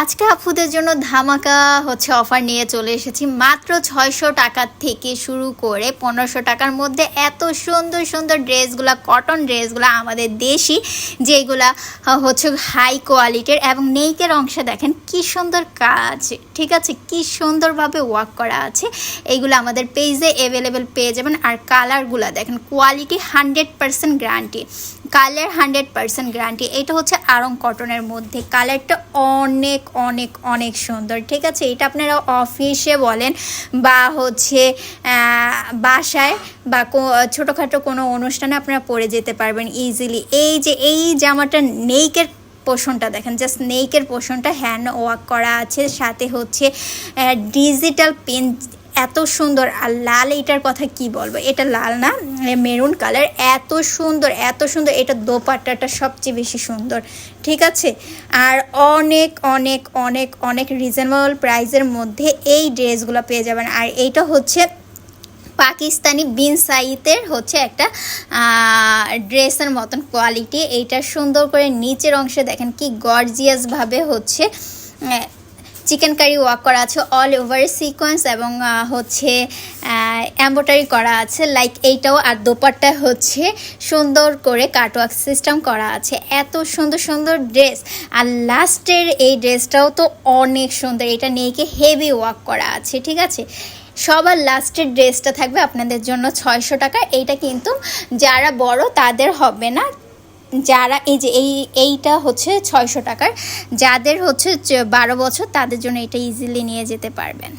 আজকে আপুদের জন্য ধামাকা অফার নিয়ে চলে এসেছি। মাত্র 600 টাকা থেকে শুরু করে 1500 টাকার মধ্যে এত সুন্দর সুন্দর ড্রেসগুলা, কটন ড্রেসগুলা আমাদের দেশি, যেগুলা হাই কোয়ালিটির এবং নেকের অংশে দেখেন কি সুন্দর কাজ, ঠিক আছে, কি সুন্দরভাবে ওয়ার্ক করা আছে। এইগুলো আমাদের পেজে অ্যাভেলেবেল পেয়ে যাবেন। আর কালারগুলা দেখেন, কোয়ালিটি 100% গ্যারান্টি, কালার 100% গ্যারান্টি। এটা হচ্ছে আরং কটনের মধ্যে, কালারটা অনেক অনেক অনেক সুন্দর, ঠিক আছে। এটা আপনারা অফিসে বলেন বা বাসায় বা ছোটোখাটো কোনো অনুষ্ঠানে আপনারা পরে যেতে পারবেন ইজিলি। এই জামাটা নেকের পোষণটা দেখেন, জাস্ট নেকের পোষণটা হ্যান্ড ওয়ার্ক করা আছে, সাথে ডিজিটাল পেন এত সুন্দর। আর লাল, এটার কথা কি বলবো, এটা লাল না, মেরুন কালার, এত সুন্দর এত সুন্দর। এটা দোপাট্টাটা সবচেয়ে বেশি সুন্দর, ঠিক আছে। আর অনেক অনেক অনেক অনেক রিজনেবল প্রাইসের মধ্যে এই ড্রেসগুলো পেয়ে যাবেন। আর এইটা পাকিস্তানি বিন সাইতের একটা ড্রেসের মতন কোয়ালিটি। এইটা সুন্দর করে নিচের অংশে দেখেন কি গর্জিয়াসভাবে চিকেন কারি ওয়ার্ক করা আছে, অল ওভার সিকোয়েন্স এবং এমব্রয়ডারি করা আছে লাইক এইটাও। আর দোপাট্টা সুন্দর করে কাটওয়ার্ক সিস্টেম করা আছে। এত সুন্দর সুন্দর ড্রেস। আর লাস্টের এই ড্রেসটাও তো অনেক সুন্দর, এটা নেকে হেভি ওয়ার্ক করা আছে, ঠিক আছে। সবার লাস্টের ড্রেসটা থাকবে আপনাদের জন্য 600 টাকা। এইটা কিন্তু যারা বড় তাদের হবে না, যারা এইটা 600 টাকার, যাদের 12 বছর তাদের জন্য এটা ইজিলি নিয়ে যেতে পারবেন।